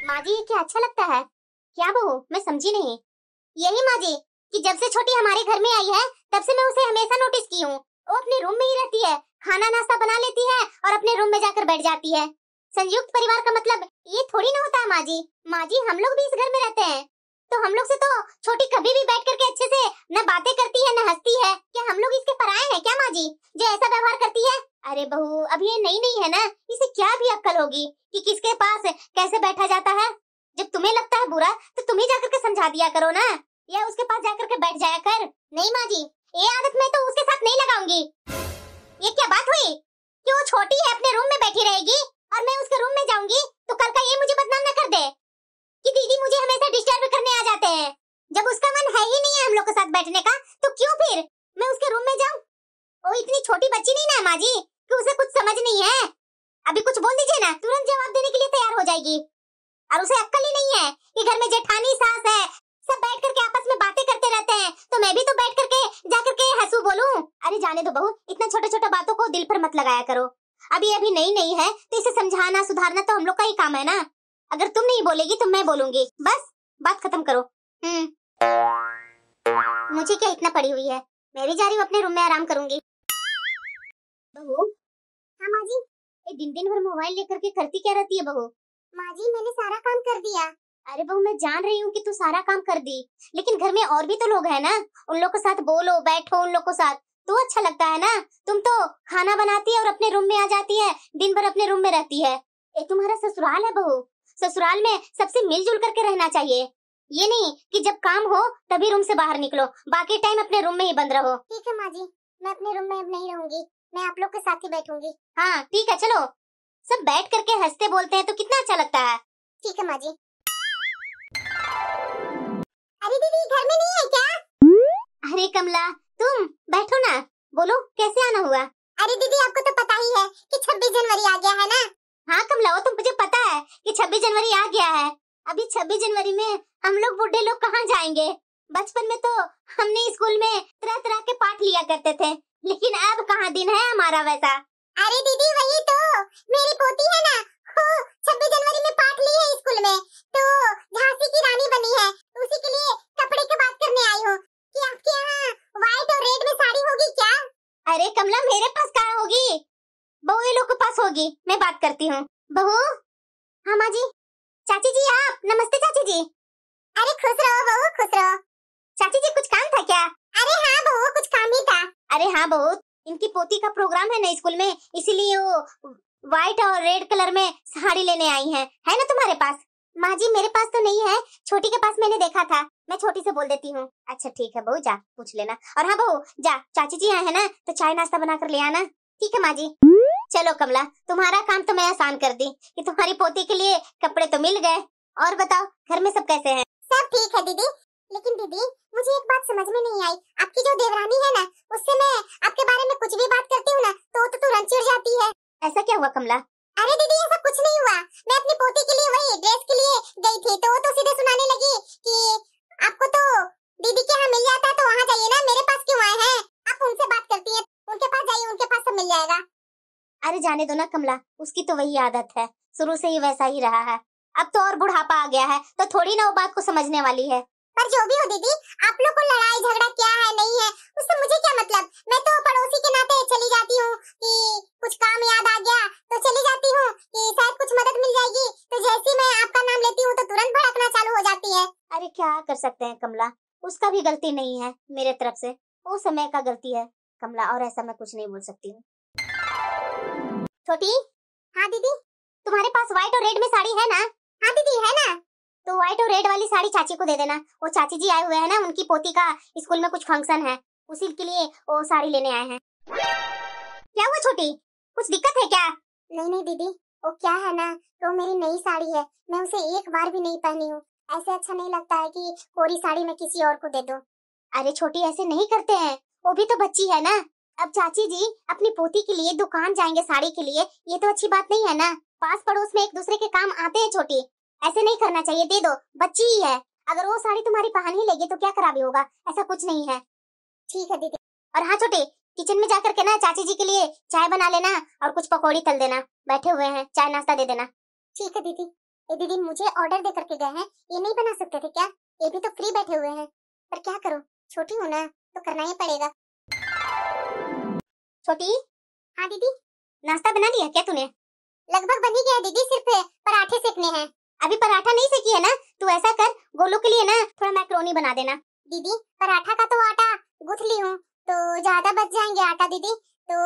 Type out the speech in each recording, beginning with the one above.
माँ जी, ये क्या अच्छा लगता है? क्या बहू, मैं समझी नहीं। यही माँ जी कि जब से छोटी हमारे घर में आई है तब से मैं उसे हमेशा नोटिस की हूँ। वो अपने रूम में ही रहती है, खाना नाश्ता बना लेती है और अपने रूम में जाकर बैठ जाती है। संयुक्त परिवार का मतलब ये थोड़ी ना होता है माँ जी। माँ जी, हम लोग भी इस घर में रहते हैं, तो हम लोग से तो छोटी कभी भी बैठ करके अच्छे से न बातें करती है न हंसती है। क्या हम लोग इसके पराये हैं क्या माँ जी, जो ऐसा व्यवहार करती है? अरे बहू, अभी ये नई नहीं है ना, इसे क्या भी अक्ल होगी कि किसके पास कैसे बैठा जाता है। जब तुम्हें लगता है बुरा तो तुम ही जाकर के समझा दिया करो ना, या उसके पास जाकर के बैठ जाया कर। नहीं माँ जी, ये आदत मैं तो उसके साथ नहीं लगाऊंगी। ये क्या बात हुई कि वो छोटी है अपने रूम में बैठी रहेगी और मैं उसके रूम में जाऊंगी तो कल का ये मुझे बदनाम न कर दे कि दीदी मुझे हमेशा डिस्टर्ब करने आ जाते हैं। जब उसका मन है ही नहीं है हम लोग के साथ बैठने का तो क्यों फिर मैं उसके रूम में जाऊं? वो इतनी छोटी बच्ची नहीं ना माँ जी कि उसे कुछ समझ नहीं है। अभी कुछ बोल दीजिए ना, तुरंत जवाब देने के लिए तैयार हो जाएगी। और उसे अक्ल ही नहीं है कि घर में जेठानी सास है, सब बैठ करके आपस में बातें करते रहते हैं, तो मैं भी तो बैठ करके जाकर के हंसू बोलूं। अरे जाने दो बहू, इतना छोटा छोटा बातों को दिल पर मत लगाया करो। अभी नई है तो इसे समझाना सुधारना तो हम लोग का ही काम है ना। अगर तुम नहीं बोलेगी तो मैं बोलूंगी, बस बात खत्म करो। मुझे क्या इतना पड़ी हुई है, मैं भी जा रही हूँ अपने रूम में आराम करूंगी। बहू। हाँ माँ जी। दिन दिन भर मोबाइल लेकर के करती क्या रहती है बहू? माँ जी, मैंने सारा काम कर दिया। अरे बहू, मैं जान रही हूँ कि तू सारा काम कर दी, लेकिन घर में और भी तो लोग हैं ना, उन लोग के साथ बोलो, बैठो उन लोग के साथ तो अच्छा लगता है ना। तुम तो खाना बनाती है और अपने रूम में आ जाती है, दिन भर अपने रूम में रहती है। ये तुम्हारा ससुराल है बहू, ससुराल में सबसे मिलजुल करके रहना चाहिए। ये नहीं कि जब काम हो तभी रूम से बाहर निकलो, बाकी टाइम अपने रूम में ही बंद रहो। ठीक है माँ जी, मैं अपने रूम में अब नहीं रहूंगी, मैं आप लोग के साथ ही बैठूंगी। हाँ ठीक है, चलो। सब बैठ करके हंसते बोलते हैं तो कितना अच्छा लगता है। ठीक है माँ जी। अरे दीदी, घर में नहीं है क्या? अरे कमला, तुम बैठो ना, बोलो कैसे आना हुआ? अरे दीदी, आपको तो पता ही है कि 26 जनवरी आ गया है ना। हाँ कमला, वो तो मुझे पता है कि 26 जनवरी आ गया है। अभी 26 जनवरी में हम लोग बूढ़े लोग कहाँ जाएंगे? बचपन में तो हमने स्कूल में तरह तरह के पाठ लिया करते थे, लेकिन अब कहाँ दिन है हमारा वैसा। अरे दीदी, वही तो मेरी पोती है ना, वो 26 जनवरी में पाठ ली है स्कूल में, तो झांसी की रानी बनी है, उसी के लिए कपड़े की बात करने आई हूँ कि आपके यहाँ व्हाइट और रेड में साड़ी होगी क्या? अरे कमला, मेरे पास कहाँ होगी, बहू लोग के पास होगी, मैं बात करती हूँ। बहू। हाँ माँ जी। चाची जी आप, नमस्ते चाची जी। अरे खुश रहो बहू, खुश रहो। चाची जी कुछ काम था क्या? अरे हाँ बहू, कुछ काम ही था। अरे हाँ बहू, इनकी पोती का प्रोग्राम है ना स्कूल में, इसीलिए वो व्हाइट और रेड कलर में साड़ी लेने आई है ना तुम्हारे पास? माँ जी मेरे पास तो नहीं है, छोटी के पास मैंने देखा था, मैं छोटी से बोल देती हूँ। अच्छा ठीक है बहू, जा पूछ लेना। और हाँ बहू, जा चाची जी आए हैं ना तो चाय नाश्ता बना कर ले आना। ठीक है माँ जी। चलो कमला, तुम्हारा काम तो मैं आसान कर दी कि तुम्हारी पोती के लिए कपड़े तो मिल गए। और बताओ, घर में सब कैसे हैं? सब ठीक है दीदी, लेकिन दीदी मुझे एक बात समझ में नहीं आई, आपकी जो देवरानी है ना, उससे मैं आपके बारे में कुछ भी बात करती हूँ ना तो तुरंत चिढ़ जाती है। ऐसा क्या हुआ कमला? अरे दीदी, ऐसा कुछ नहीं हुआ, मैं अपनी पोती के लिए वही ड्रेस के लिए गई थी तो वो तो सीधे सुनाने लगी कि आपको तो दीदी के यहाँ मिल जाता है तो वहाँ जाइए ना, मेरे पास क्यों आए हैं? आप उनसे बात करती है, उनके पास जाइए, उनके पास सब मिल जाएगा। अरे जाने दो ना कमला, उसकी तो वही आदत है, शुरू से ही वैसा ही रहा है। अब तो और बुढ़ापा आ गया है तो थोड़ी ना वो बात को समझने वाली है। पर जो भी हो दीदी, आप लोग को लड़ाई झगड़ा क्या है नहीं है उससे मुझे क्या मतलब, मैं तो पड़ोसी के नाते चली जाती हूँ कि कुछ काम याद आ गया तो चली जाती हूँ कि शायद कुछ मदद मिल जाएगी, तो जैसे ही मैं आपका नाम लेती हूँ तो तुरंत भड़कना चालू हो जाती है। अरे क्या कर सकते हैं कमला, उसका भी गलती नहीं है मेरे तरफ से, वो समय का गलती है कमला, और ऐसा मैं कुछ नहीं बोल सकती हूँ। छोटी। हाँ दीदी। तुम्हारे पास व्हाइट और रेड में साड़ी है ना? हाँ दीदी है ना। तो व्हाइट और रेड वाली साड़ी चाची को दे देना, वो चाची जी आए हुए हैं ना, उनकी पोती का स्कूल में कुछ फंक्शन है, उसी के लिए वो साड़ी लेने आए हैं। क्या हुआ छोटी, कुछ दिक्कत है क्या? नहीं दीदी, वो क्या है ना, तो मेरी नई साड़ी है, मैं उसे एक बार भी नहीं पहनी हूँ, ऐसे अच्छा नहीं लगता है कि कोरी साड़ी मैं किसी और को दे दूं। अरे छोटी, ऐसे नहीं करते हैं, वो भी तो बच्ची है ना। अब चाची जी अपनी पोती के लिए दुकान जाएंगे साड़ी के लिए, ये तो अच्छी बात नहीं है ना। पास पड़ोस में एक दूसरे के काम आते हैं छोटी, ऐसे नहीं करना चाहिए, दे दो, बच्ची ही है। अगर वो साड़ी तुम्हारी पहन ही लेगी तो क्या खराबी होगा, ऐसा कुछ नहीं है। ठीक है दीदी। और हाँ छोटे, किचन में जाकर के ना चाची जी के लिए चाय बना लेना और कुछ पकौड़ी तल देना, बैठे हुए हैं, चाय नाश्ता दे देना। ठीक है दीदी। ए दीदी मुझे ऑर्डर दे करके गए हैं, ये नहीं बना सकते थे क्या? ये भी तो फ्री बैठे हुए हैं, पर क्या करूं, छोटी हूं ना तो करना ही पड़ेगा। छोटी। हाँ दीदी। नाश्ता बना लिया क्या तूने? लगभग बन ही गया दीदी, सिर्फ पराठे सेकने हैं। अभी पराठा नहीं सेकी है ना, तू ऐसा कर गोलू के लिए ना थोड़ा मैक्रोनी बना देना। दीदी पराठा का तो आटा गूंथ ली हूँ, तो ज्यादा बच जाएंगे आटा दीदी, तो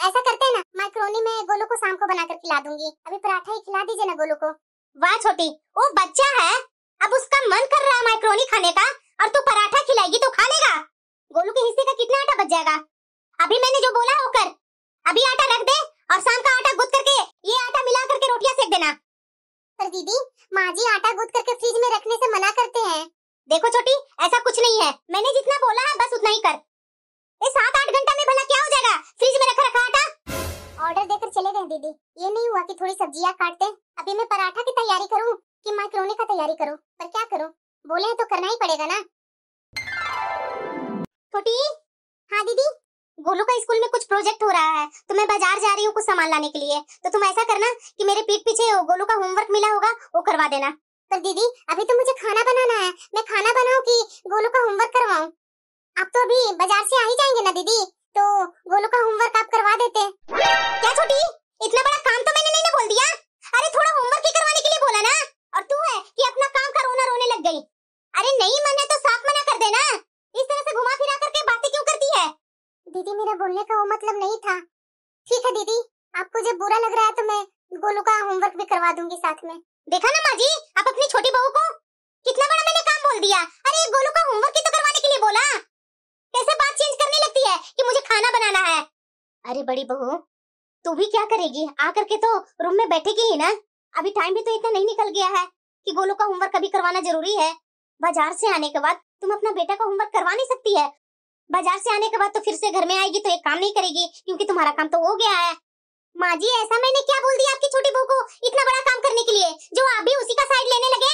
ऐसा करते हैं ना, मैक्रोनी में गोलू को शाम को बनाकर खिला दूंगी, अभी पराठा ही खिला दीजिए ना गोलू को। वाह छोटी, वो बच्चा है, अब उसका मन कर रहा है मैक्रोनी खाने का और तू पराठा खिलाएगी तो खा लेगा। गोलू के हिस्से का कितना आटा बच जाएगा? अभी मैंने जो बोला वो कर, अभी आटा रख दे और शाम का आटा गूंथ करके ये आटा मिला करके रोटियां सेक देना। पर दीदी माँ जी आटा गूंथ करके फ्रिज में रखने से मना करते हैं। देखो छोटी, ऐसा कुछ नहीं है, मैंने जितना बोला है बस उतना ही कर। ये 7-8 घंटा में भला क्या हो जाएगा फ्रिज में रखा रखा आटा? ऑर्डर देकर चले गए दीदी, ये नहीं हुआ कि थोड़ी सब्जियां काटते। अभी मैं पराठा की तैयारी करूं कि मैक्रोनी का तैयारी करूं, पर क्या करूं, बोले हैं तो करना ही पड़ेगा ना। छोटी। हाँ दीदी। गोलू का स्कूल में कुछ प्रोजेक्ट हो रहा है, तो मैं बाजार जा रही हूँ कुछ सामान लाने के लिए, तो तुम ऐसा करना कि मेरे पीठ पीछे गोलू का होमवर्क मिला होगा वो करवा देना। पर दीदी अभी तो मुझे खाना बनाना है, मैं खाना बनाऊं कि गोलू का होमवर्क करवाऊं? आप तो अभी बाजार से आ ही जाएंगे ना दीदी, तो गोलू का होमवर्क आप करवा देते। क्या छोटी, इतना बड़ा काम तो मैंने नहीं ना बोल दिया? अरे थोड़ा होमवर्क ही करवाने के लिए बोला ना, और तू है कि अपना काम का रोने लग गई। अरे नहीं मन है तो साफ मना कर देना, इस तरह से घुमा फिरा करके बातें क्यों करती है? दीदी मेरा बोलने का वो मतलब नहीं था। ठीक है दीदी, आपको जब बुरा लग रहा है तो मैं गोलू का होमवर्क भी करवा दूंगी साथ में। देखा ना माँ जी, आप अपनी छोटी बहू को कितना बड़ा मैंने काम बोल दिया। अरे गोलू का होमवर्क ही तो करवाने के लिए बोला, कैसे बात चेंज करने लगती है कि मुझे खाना बनाना है। अरे बड़ी बहू तू भी क्या करेगी, आकर के तो रूम में बैठेगी ही ना, अभी टाइम भी तो इतना नहीं निकल गया है कि गोलू का होमवर्क अभी करवाना जरूरी है। बाजार से आने के बाद तुम अपना बेटा का होमवर्क करवा नहीं सकती है? बाजार से आने के बाद तो फिर से घर में आएगी तो एक काम नहीं करेगी, क्योंकि तुम्हारा काम तो हो गया है। माँ जी ऐसा मैंने क्या बोल दिया आपकी छोटी बहू को इतना बड़ा काम करने के लिए, जो आप भी उसी का साइड लेने लगे?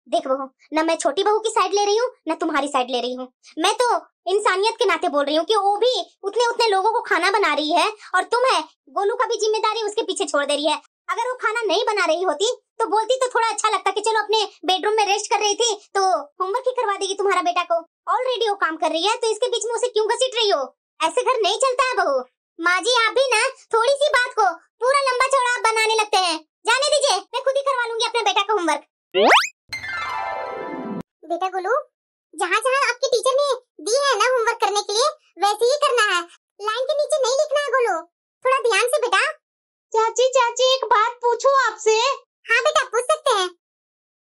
देख बहू, न मैं छोटी बहू की साइड ले रही हूँ न तुम्हारी साइड ले रही हूँ, मैं तो इंसानियत के नाते बोल रही हूँ कि वो भी उतने लोगों को खाना बना रही है, और तुम है गोलू का भी जिम्मेदारी उसके पीछे छोड़ दे रही है। अगर वो खाना नहीं बना रही होती तो बोलती तो थोड़ा अच्छा लगता कि चलो अपने बेडरूम में रेस्ट कर रही थी तो होमवर्क ही करवा देगी तुम्हारा बेटा को। ऑलरेडी वो काम कर रही है तो इसके बीच में उसे क्यों घसीट रही हो? ऐसे घर नहीं चलता है बहू। माँ जी आप भी ना थोड़ी सी बात को पूरा लंबा चौड़ा बनाने लगते हैं। जाने दीजिए, मैं खुद ही करवा लूंगी अपने बेटा का होमवर्क। बेटा गोलू, जहाँ जहाँ आपके टीचर ने दी है ना होमवर्क करने के लिए वैसे ही करना है, लाइन के नीचे नहीं लिखना है गोलू, थोड़ा ध्यान से बेटा। चाची एक बात पूछूं आपसे? हाँ बेटा पूछ सकते हैं,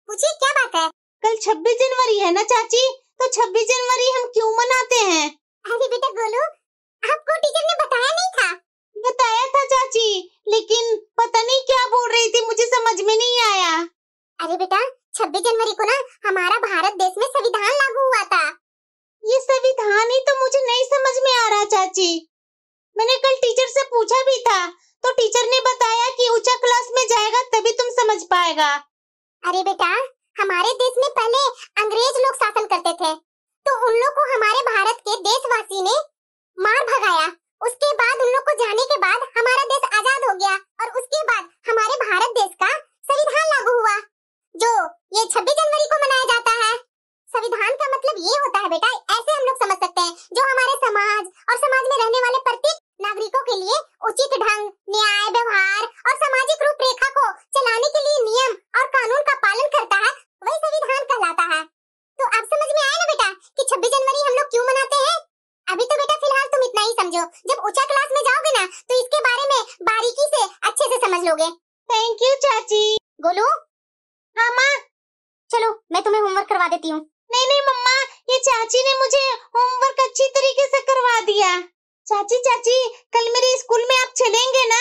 पूछिए क्या बात है। कल 26 जनवरी है ना चाची, तो 26 जनवरी हम क्यों मनाते हैं? अरे बेटा गोलू, आपको टीचर ने बताया नहीं था? बताया था चाची, लेकिन पता नहीं क्या बोल रही थी, मुझे समझ में नहीं आया। अरे बेटा 26 जनवरी को ना हमारा भारत देश में संविधान लागू हुआ था। ये संविधान ही तो मुझे नहीं समझ में आ रहा चाची। मैंने कल टीचर से पूछा भी था तो टीचर ने बताया कि ऊंचा क्लास में जाएगा तभी तुम समझ पाएगा। अरे बेटा हमारे देश में पहले अंग्रेज लोग शासन करते थे, तो उन लोग को हमारे भारत के देशवासी ने मार भगाया, उसके बाद उन लोग को जाने के बाद हमारा देश आजाद हो गया, और उसके बाद हमारे भारत देश का संविधान लागू हुआ, जो ये 26 जनवरी को मनाया जाता है। संविधान का मतलब ये होता है बेटा, ऐसे हम लोग समझ सकते हैं, जो हमारे समाज और समाज में रहने वाले प्रत्येक नागरिकों के लिए उचित ढंग, न्याय, व्यवहार और सामाजिक रूपरेखा को चलाने के लिए नियम और कानून का पालन करता है, वही संविधान कहलाता है। तो अब समझ में आया ना बेटा कि 26 जनवरी हम लोग क्यों मनाते हैं? अभी तो बेटा फिलहाल तुम इतना ही समझो, जब ऊंचा क्लास में जाओगे ना तो इसके बारे में बारीकी से अच्छे से समझ लोगे। थैंक यू चाची। गोलू। हाँ माँ। चलो मैं तुम्हें होमवर्क करवा देती हूँ। नहीं मम्मा, ये चाची ने मुझे होमवर्क अच्छी तरीके से करवा दिया। चाची कल मेरे स्कूल में आप चलेंगे ना?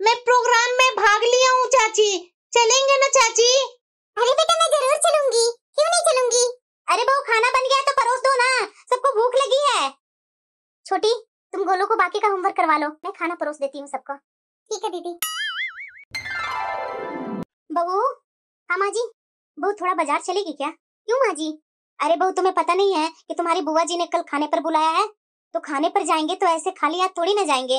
मैं प्रोग्राम में भाग लिया हूँ चाची, चलेंगे ना चाची? अरे बेटा मैं जरूर चलूंगी, क्यों नहीं चलूंगी। अरे बहू खाना बन गया तो परोस दो ना, सबको भूख लगी है। छोटी तुम गोलू को बाकी का होमवर्क करवा लो, मैं खाना परोस देती हूँ सबको। ठीक है दीदी। बहू। हाँ माँ जी। बहू थोड़ा बाजार चलेगी क्या? क्यों माँ जी? अरे बहू तुम्हें पता नहीं है कि तुम्हारी बुआ जी ने कल खाने पर बुलाया है, तो खाने पर जाएंगे तो ऐसे खाली हाथ थोड़ी ना जाएंगे,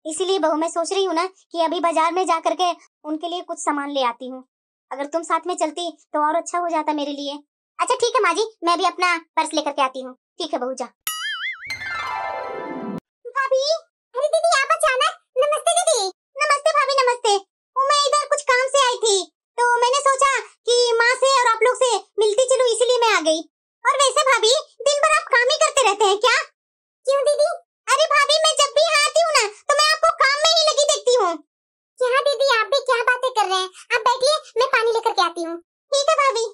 इसीलिए बहू मैं सोच रही हूँ ना कि अभी बाजार में जा करके उनके लिए कुछ सामान ले आती हूँ। अगर तुम साथ में चलती तो और अच्छा हो जाता मेरे लिए। अच्छा ठीक है माँ जी, मैं भी अपना पर्स लेकर के आती हूँ। ठीक है बहू जा। भाभी, अरे दीदी आप अचानक। नमस्ते दीदी। नमस्ते भाभी नमस्ते। मैं इधर कुछ काम से आई थी, तो मैंने सोचा कि माँ से और आप लोग से मिलती चलूं, इसीलिए मैं आ गई। और वैसे भाभी, दिन भर आप काम ही करते रहते हैं क्या? क्यों दीदी? अरे भाभी, मैं जब भी यहाँ आती हूँ ना, तो मैं आपको काम में ही लगी देखती हूँ। क्या दीदी, आप भी क्या बातें कर रहे हैं? आप बैठिए, मैं पानी लेकर के आती हूँ। ठीक है भाभी।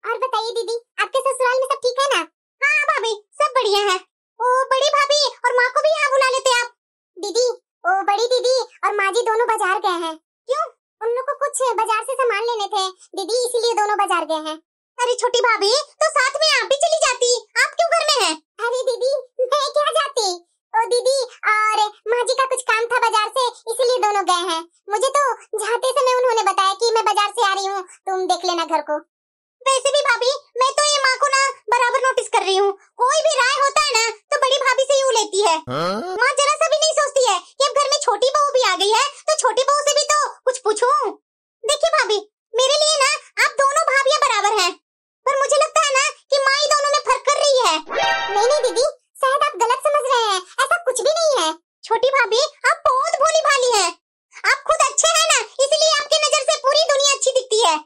और बताइए दीदी, आपके ससुराल में सब ठीक है ना? हाँ भाभी, सब बढ़िया है। ओ बड़ी भाभी और माँ को भी यहाँ बुला लेते आप। दीदी, ओ बड़ी दीदी और माँ जी दोनों बाजार गए हैं। क्यों? उन लोग को कुछ बाजार से सामान लेने थे दीदी, इसीलिए दोनों बाजार गए हैं। अरे छोटी भाभी, तो साथ में आप भी चली जाती, आप क्यों घर में हैं? अरे दीदी, मैं क्या जाती। ओ दीदी, और माँ जी का कुछ काम था बाजार से, इसीलिए दोनों गए हैं। मुझे तो जाते समय उन्होंने बताया कि मैं बाजार से आ रही हूँ, तुम देख लेना घर को। वैसे भी भाभी, मैं तो ये माँ को ना बराबर नोटिस कर रही हूँ। कोई भी राय होता है ना तो बड़ी भाभी से यूँ लेती है। माँ जरा सा भी नहीं सोचती है कि अब घर में छोटी बहू भी आ गई है, तो छोटी बहू से भी तो कुछ पूछूं। देखिए भाभी, मेरे लिए ना आप दोनों भाभियाँ बराबर हैं, पर मुझे लगता है ना कि माँ ही दोनों में फर्क कर रही है। नहीं दीदी, शायद आप गलत समझ रहे हैं, ऐसा कुछ भी नहीं है। छोटी भाभी, आप बहुत भोली भाली हैं। आप खुद अच्छे हैं ना, इसीलिए आपकी नजर से पूरी दुनिया अच्छी दिखती है।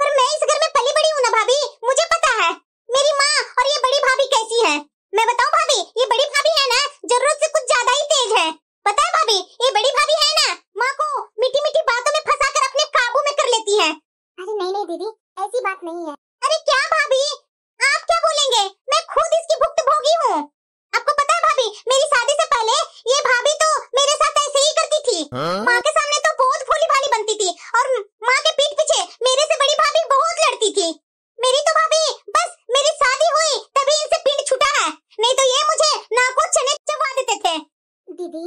पर मैं इस घर में पली बड़ी हूँ ना भाभी, मुझे पता है मेरी माँ और ये बड़ी भाभी कैसी है। मैं बताऊँ भाभी, ये बड़ी भाभी है ना, जरूरत से कुछ ज्यादा ही तेज है। पता है भाभी, ये बड़ी भाभी है ना, माँ को मीठी मीठी बातों में फंसाकर अपने काबू में कर लेती है। अरे नहीं दीदी, ऐसी बात नहीं है। अरे क्या भाभी, आप क्या बोलेंगे? मैं खुद इसकी भुक्तभोगी हूँ। आपको पता है भाभी, मेरी शादी से पहले ये भाभी तो मेरे साथ ऐसे ही करती थी। माँ के सामने तो बहुत भोली भाली बनती थी और माँ के पीठ पीछे मेरे से बड़ी भाभी बहुत लड़ती थी। मेरी तो भाभी बस मेरी शादी हुई तभी इनसे पिंड छूटा है, नहीं तो ये मुझे नाको चने चबा देते थे। दीदी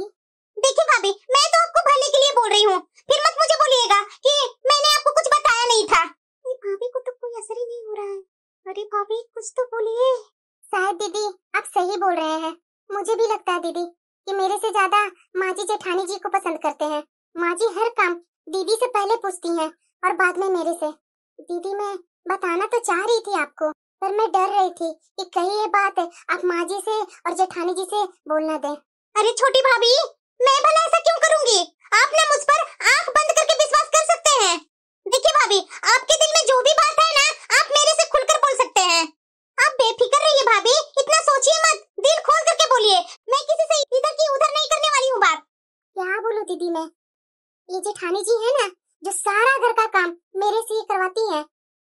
देखिए भाभी, मैं तो आपको भले के लिए बोल रही हूँ, फिर मत मुझे बोलिएगा कि मैंने आपको कुछ बताया नहीं था। भाभी को तो कोई असर ही नहीं हो रहा है। अरे भाभी कुछ तो बोलिए। शायद दीदी आप सही बोल रहे हैं। मुझे भी लगता है दीदी कि मेरे से ज्यादा माँ जी जेठानी जी को पसंद करते हैं। माँ जी हर काम दीदी से पहले पूछती हैं और बाद में मेरे से। दीदी मैं बताना तो चाह रही थी आपको, पर मैं डर रही थी कि कहीं ये बात आप माँ जी से और जेठानी जी से बोल ना दें। अरे छोटी भाभी, मैं भला ऐसा क्यों करूंगी? आप ना मुझ पर आंख बंद करके विश्वास कर सकते हैं। देखिए भाभी, आपके दिल में जो भी बात है ना, आप मेरे से खुलकर बोल सकते हैं। आप बेफिक्र रहिए भाभी, इतना सोचिए मत, दिल खोल करके बोलिए। मैं किसी से इधर की उधर नहीं करने वाली हूँ बात। क्या बोलूं दीदी मैं? ये जेठानी जी है ना, जो सारा घर का काम मेरे से ही करवाती है।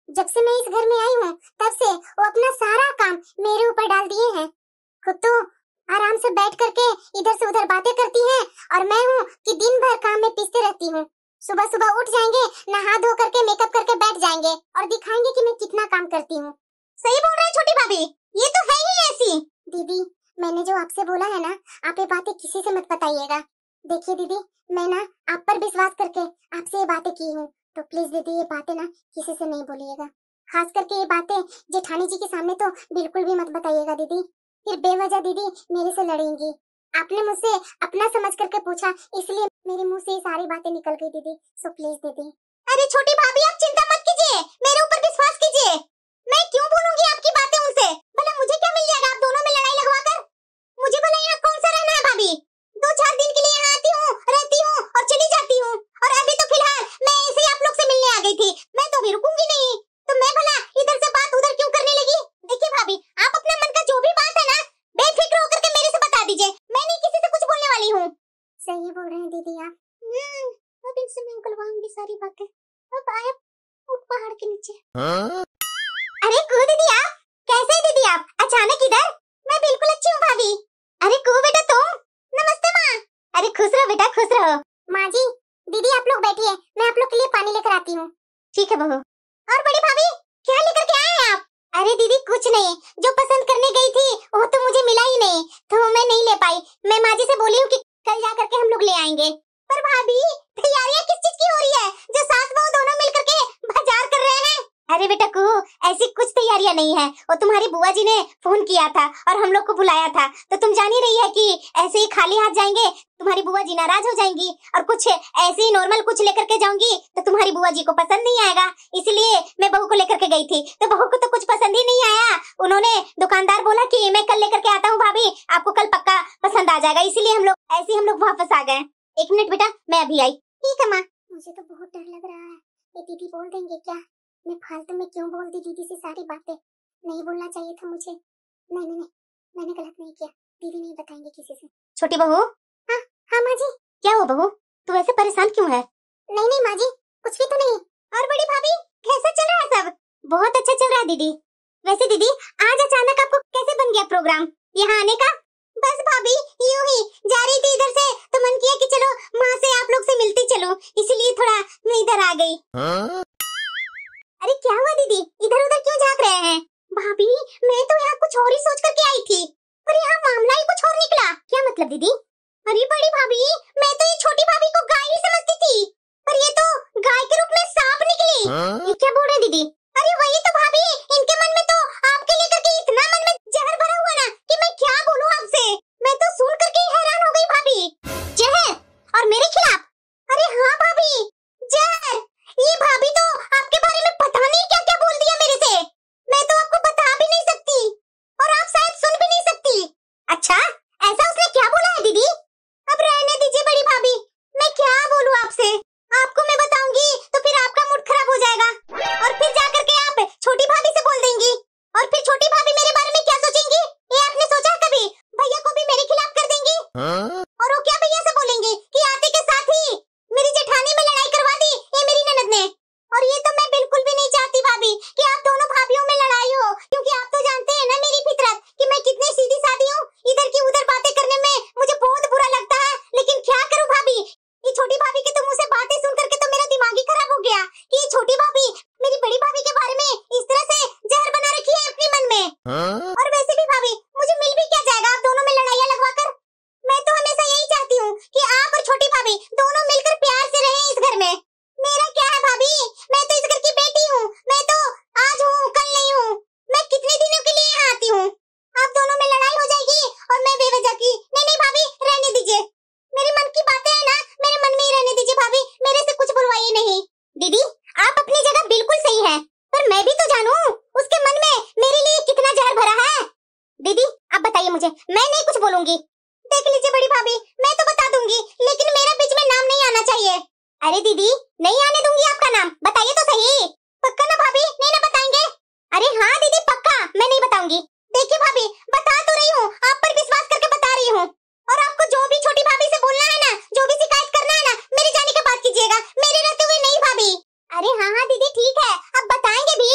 जब से मैं इस घर में आई हूँ तब से वो अपना सारा काम मेरे ऊपर डाल दिए हैं। खुद तो आराम से बैठ करके इधर से उधर बातें करती हैं और मैं हूँ कि दिन भर काम में पीसते रहती हूँ। सुबह सुबह उठ जाएंगे, नहा धो करके मेकअप करके बैठ जाएंगे और दिखाएंगे कि मैं कितना काम करती हूँ। सही बोल रहे हैं छोटी भाभी, ये तो है ही ऐसी। दीदी मैंने जो आपसे बोला है ना, आप ये बातें किसी से मत बताइएगा। देखिए दीदी, मैं ना आप पर विश्वास करके आपसे ये बातें की हूँ, तो प्लीज दीदी ये बातें ना किसी से नहीं बोलिएगा। खास करके ये बातें जेठानी जी के सामने तो बिल्कुल भी मत बताइएगा दीदी, फिर बेवजह दीदी मेरे से लड़ेंगी। आपने मुझसे अपना समझ करके पूछा, इसलिए मेरे मुंह से ये सारी बातें निकल गई दीदी, सो प्लीज दीदी। अरे छोटी भाभी आप चिंता मत कीजिए, मेरे ऊपर विश्वास कीजिए। मैं क्यों भूलूंगी आपकी बातें उनसे? भला मुझे क्या मिल जाएगा आप दोनों में लड़ाई लगवा कर? मुझे भला यहाँ कौन सा रहना है भाभी? 2-4 दिन के लिए यहाँ आती हूँ, रहती हूँ और चली जाती हूँ। और अभी तो फिलहाल मैं ऐसे ही आप लोग से मिलने आ गई थी, मैं तो अभी रुकूंगी नहीं। तो मैं भला इधर से बात उधर क्यों करने लगी? देखिए भाभी, आप अपने मन का जो भी बात है ना, बेफिक्र होकर के मेरे से बता दीजिए, मैं नहीं किसी से कुछ बोलने वाली हूँ। सही बोल रहे हैं दीदी आप। अब इनसे मैं उगलवाऊंगी सारी बातें। अब आए पहाड़ के नीचे। अरे कू दीदी आप कैसे है? दीदी आप अचानक इधर? मैं बिल्कुल अच्छी हूँ भाभी। अरे कू बेटा तुम? नमस्ते माँ। अरे खुश रहो बेटा, खुश रहो। माँ जी, दीदी आप लोग बैठिए, मैं आप लोग के लिए पानी लेकर आती हूँ। ठीक है बहू। और बड़ी भाभी क्या लेकर के आए हैं आप? अरे दीदी कुछ नहीं, जो पसंद करने गई थी वो तो मुझे मिला ही नहीं, तो मैं नहीं ले पाई। मैं माँ जी से बोली हूँ कि कल जा करके हम लोग ले आएंगे। पर भाभी तैयारियाँ किस चीज की हो रही है जो सास बहू दोनों मिल करके बाजार कर रहे हैं? अरे बेटा कुहू, ऐसी कुछ तैयारियां नहीं है। और तुम्हारी बुआ जी ने फोन किया था और हम लोग को बुलाया था, तो तुम जान ही रही है कि ऐसे ही खाली हाथ जाएंगे तुम्हारी बुआ जी नाराज हो जाएंगी, और कुछ ऐसे ही नॉर्मल कुछ लेकर के जाऊंगी तो तुम्हारी बुआ जी को पसंद नहीं आएगा। इसलिए मैं बहू को लेकर के गई थी, तो बहू को तो कुछ पसंद ही नहीं आया। उन्होंने दुकानदार बोला कि मैं कल लेकर के आता हूँ भाभी, आपको कल पक्का पसंद आ जाएगा। इसीलिए हम लोग वापस आ गए। एक मिनट बेटा, मैं अभी आई। ठीक है माँ। मुझे तो बहुत डर लग रहा है, ये दीदी बोल देंगे क्या? मैं फालतू में क्यों बोल दी दीदी से सारी बातें? नहीं बोलना चाहिए था मुझे। नहीं नहीं नहीं, मैंने गलत नहीं किया। दीदी नहीं बताएंगे किसी से। छोटी बहू। हाँ हाँ माँ जी। क्या हुआ बहू, तू ऐसे परेशान क्यों है? नहीं नहीं माँ जी, कुछ भी तो नहीं। और बड़ी भाभी, कैसा चल रहा है सब? बहुत अच्छा चल रहा है दीदी। वैसे दीदी, आज अचानक आपको कैसे बन गया प्रोग्राम यहाँ आने का? बस भाभी, यूं ही जा रही थी इधर से, तो मन किया कि चलो माँ से आप लोग से मिलती चलो, इसीलिए थोड़ा मैं इधर आ गई। अरे क्या हुआ दीदी, इधर उधर क्यों झांक रहे हैं? भाभी, मैं तो यहाँ कुछ और ही सोच करके आई थी, पर यहाँ मामला ही कुछ और निकला। क्या मतलब दीदी? अरे बड़ी भाभी, मैं तो ये छोटी भाभी को गाय ही समझती थी, पर ये तो गाय के रूप में सांप निकली। ये क्या बोल रहे हैं दीदी? अरे वही तो भाभी, इनके मन में तो आपके लेकर के इतना मन में जहर भरा हुआ ना कि मैं क्या बोलूं आपसे। मैं तो सुन करके ही हैरान हो गई भाभी। जहर? और मेरे खिलाफ? अरे हाँ भाभी, जहर। ये भाभी तो आपके बारे में पता नहीं क्या क्या बोल दिया मेरे से। मैं तो आपको बता भी नहीं सकती, और आप शायद सुन भी नहीं सकती। अच्छा, ऐसा उसने क्या बोला है दीदी? अब रहने दीजिए बड़ी भाभी, मैं क्या बोलूं आपसे। आपको मैं बताऊंगी तो फिर आपका मूड खराब हो जाएगा, और फिर जाकर के आप छोटी भाभी से बोल देंगी, और फिर छोटी भाभी मेरे बारे में क्या सोचेंगी, ये आपने सोचा कभी? भैया को भी मेरे खिलाफ कर देंगी। और वो क्या भैया से बोलेंगी कि आते के साथ ही मेरी जेठानी में लड़ाई करवा दी ये मेरी ननद ने। और ये तो मैं बिल्कुल भी नहीं चाहती भाभी कि आप दोनों भाभियों में लड़ाई हो, क्योंकि आप तो जानते हैं ना मेरी फितरत कि मैं कितनी सीधी सादी हूँ। इधर की उधर बातें करने में मुझे बहुत बुरा लगता है, लेकिन क्या करूँ भाभी, ये छोटी भाभी के तो मुंह से बातें सुन करके तो मेरा दिमाग ही खराब हो गया कि ये छोटी भाभी मेरी बड़ी भाभी के बारे में इस तरह से जहर बना रखी है अपने मन में। और वैसे भी भाभी, मुझे मिल भी क्या जाएगा आप दोनों में लड़ाइयाँ लगवा कर? मैं तो हमेशा यही चाहती हूँ कि आप और छोटी भाभी दोनों मिलकर प्यार से रहें इस घर में। मेरा क्या है भाभी, मैं तो इस घर की बेटी हूँ, मैं तो आज हूँ कल नहीं हूँ, मैं कितने दिनों के लिए यहाँ आती हूँ। आप दोनों में लड़ाई हो जाएगी और मैं बेवजह की। नहीं नहीं भाभी, रहने दीजिए, मेरे मन की बातें है ना, मेरे मन में ही रहने दीजिए भाभी, मेरे से कुछ बुलवाइए नहीं। दीदी, आप अपनी जगह बिल्कुल सही है, पर मैं भी तो जानूं उसके मन में मेरे लिए कितना जहर भरा है। दीदी आप बताइए मुझे, मैं नहीं कुछ बोलूंगी। देख लीजिए बड़ी भाभी, मैं तो बता दूंगी, लेकिन मेरा बीच में नाम नहीं आना चाहिए। अरे दीदी, नहीं आने दूंगी आपका नाम, बताइए तो सही। पक्का ना भाभी, नहीं ना बताएंगे? अरे हाँ दीदी पक्का, मैं नहीं बताऊंगी। देखिए भाभी, बता तो रही हूँ, आप पर विश्वास करके बता रही हूँ। और आपको जो भी छोटी भाभी से बोलना है ना, जो भी शिकायत करना है ना, मेरे जाने के बाद कीजिएगा, मेरे रहते हुए नहीं भाभी। अरे हाँ हाँ दीदी ठीक है, अब बताएंगे भी।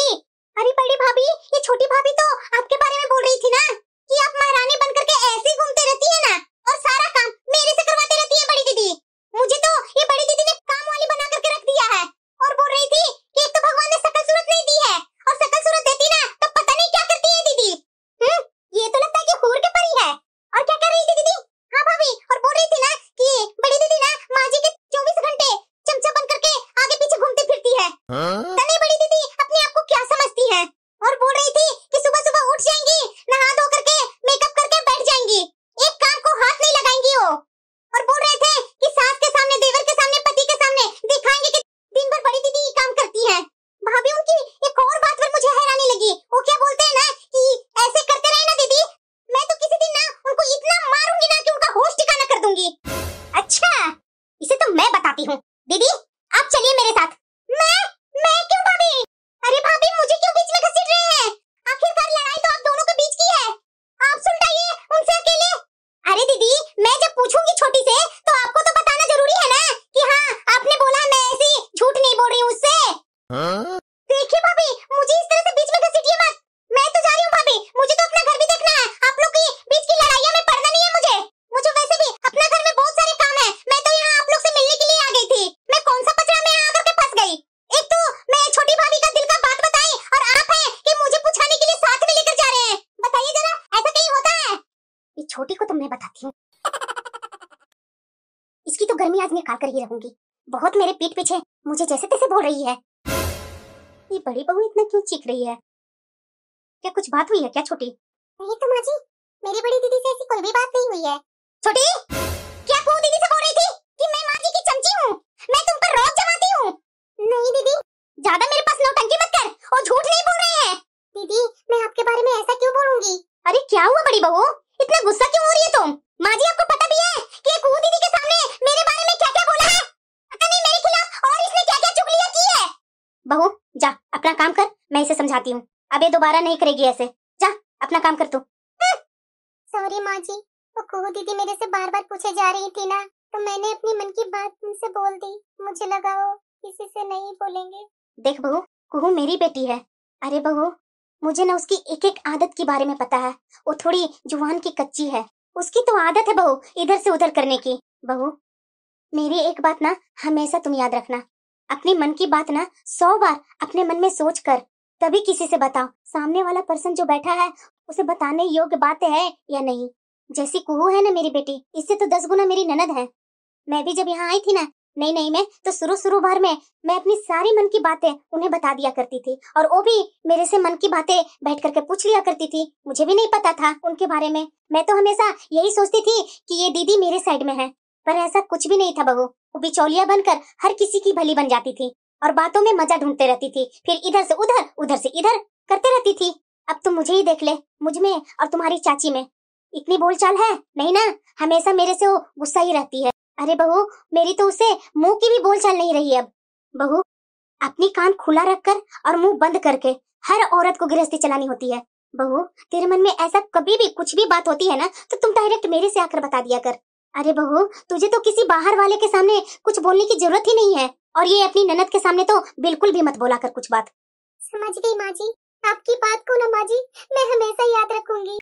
अरे बड़ी भाभी, ये छोटी भाभी तो आपके बारे में बोल रही थी ना कि आप महारानी बनकर के ऐसे ही घूमते रहती है ना, और सारा काम मेरे से करवाते रहती है बड़ी दीदी। मुझे तो ये बड़ी दीदी ने काम वाली बना करके रख दिया है, और बोल रही थी कि एक तो भगवान ने शकल सूरत नहीं दी है, और शकल सूरत देती ना तो पता नहीं क्या करती है दीदी। ये तो लगता है कि हूर के परी है। और क्या कर रही थी दीदी? हाँ भाभी, और बोल रही थी ना कि बड़ी दीदी ना माँ जी के 24 घंटे चमचा बन करके आगे पीछे घूमती फिरती है। तने बड़ी दीदी अपने आप को क्या समझती है, और बोल रही थी कि सुबह सुबह उठ जाएंगी, नहा धो करके मेकअप करके बैठ जाएंगी, एक काम को हाथ नहीं लगाएंगी वो। और बोल रहे थे कि सास के सामने, देवर के सामने, पति के सामने दिखाएंगे कि दिन भर बड़ी दीदी काम करती है। भाभी उनकी एक और बात पर मुझे हैरानी लगी, वो क्या बोलते हैं ना कि ऐसे करते रहे ना दीदी, मैं तो किसी दिन ना उनको इतना मारूंगी ना कि उनका होश ठिकाना कर दूंगी। अच्छा, इसे तो मैं बताती हूँ। दीदी आप चलिए मेरे साथ। मैं क्यों भाभी? अरे भाभी, मुझे क्यों बीच में घसीट रहे हैं? आखिरकार लड़ाई तो आप दोनों के बीच की है, आप सुलझाइए उनसे अकेले। अरे दीदी, मैं जब पूछूंगी छोटी से तो आपको तो बताना जरूरी है ना कि हाँ आपने बोला, मैं ऐसी झूठ नहीं बोल रही हूँ उससे। देखिए भाभी, मुझे इस तरह से बीच में घसीटिए मत, मैं तो जा रही हूँ भाभी, मुझे तो अपना घर भी देखना है, आप लोग की बीच की लड़ाइयाँ में पड़ना नहीं है मुझे वैसे भी अपना घर में बहुत सारे काम है। मैं तो यहाँ आप लोग से मिलने के लिए आ गई थी, मैं कौन सा पचड़ा में आकर के फंस गई। एक तो मैं छोटी भाभी का दिल का बात बताई, और आप हैं कि मुझे पुछाने के लिए साथ में लेकर जा रहे हैं। बताइए जरा, ऐसा कहीं होता है? ये छोटी को तो मैं बताती हूँ, इसकी तो गर्मी आज निकाल कर ही रहूंगी। बहुत मेरे पीठ पीछे मुझे जैसे तैसे बोल रही है। ये बड़ी बहू इतना क्यों चीख रही है? क्या कुछ बात हुई है क्या छोटी? नहीं तो माँ जी, मेरी बड़ी दीदी से ऐसी कोई भी बात नहीं हुई है। छोटी, क्या कुहू दीदी से बोल रही थी कि मैं माँ जी की चमची हूँ, मैं तुम पर रोब जमाती हूँ? नहीं दीदी, ज्यादा मेरे पास नौटंकी मत कर और झूठ नहीं बोल रहे हैं। दीदी, मैं आपके बारे में ऐसा क्यों बोलूंगी? अरे क्या हुआ बड़ी बहू, इतना गुस्सा क्यों हो रही है तुम? माँ जी आपको पता भी है कि ये कुहू दीदी के सामने मेरे बारे में क्या क्या बोला है, पता नहीं मेरे खिलाफ, और इसने क्या क्या चुगलियां की है। बहू जा अपना काम कर, मैं इसे समझाती हूँ, अब ये दोबारा नहीं करेगी ऐसे। जा अपना काम कर तू। सॉरी माँ जी, वो कुहू दीदी मेरे से बार बार पूछे जा रही थी ना, तो मैंने अपनी मन की बात उनसे बोल दी, मुझे लगा वो किसी से नहीं बोलेंगे। देख बहू, कुहू मेरी बेटी है। अरे बहू, मुझे ना उसकी एक एक आदत के बारे में पता है, वो थोड़ी जुबान की कच्ची है, उसकी तो आदत है बहू इधर से उधर करने की। बहू मेरी एक बात ना हमेशा तुम याद रखना, अपनी मन की बात ना 100 बार अपने मन में सोच कर तभी किसी से बताओ। सामने वाला पर्सन जो बैठा है उसे बताने योग्य बात है या नहीं। जैसी कुहू है ना मेरी बेटी, इससे तो 10 गुना मेरी ननद है। मैं भी जब यहाँ आई थी ना नई में, तो शुरू भर में मैं अपनी सारी मन की बातें उन्हें बता दिया करती थी, और वो भी मेरे से मन की बातें बैठ करके पूछ लिया करती थी। मुझे भी नहीं पता था उनके बारे में, मैं तो हमेशा यही सोचती थी कि ये दीदी मेरे साइड में है, पर ऐसा कुछ भी नहीं था बहू। वो बिचौलिया बनकर हर किसी की भली बन जाती थी और बातों में मजा ढूंढते रहती थी, फिर इधर से उधर उधर से इधर करते रहती थी। अब तुम मुझे ही देख ले, मुझ में और तुम्हारी चाची में इतनी बोलचाल है नहीं ना, हमेशा मेरे से वो गुस्सा ही रहती है। अरे बहू, मेरी तो उसे मुंह की भी बोलचाल नहीं रही अब। बहू अपनी कान खुला रखकर और मुंह बंद करके हर औरत को गृहस्थी चलानी होती है। बहू तेरे मन में ऐसा कभी भी कुछ भी बात होती है ना, तो तुम डायरेक्ट मेरे से आकर बता दिया कर। अरे बहू, तुझे तो किसी बाहर वाले के सामने कुछ बोलने की जरूरत ही नहीं है, और ये अपनी ननद के सामने तो बिल्कुल भी मत बोला कर कुछ बात। समझ गई माँ जी, आपकी बात को ना माँ जी मैं हमेशा याद रखूंगी।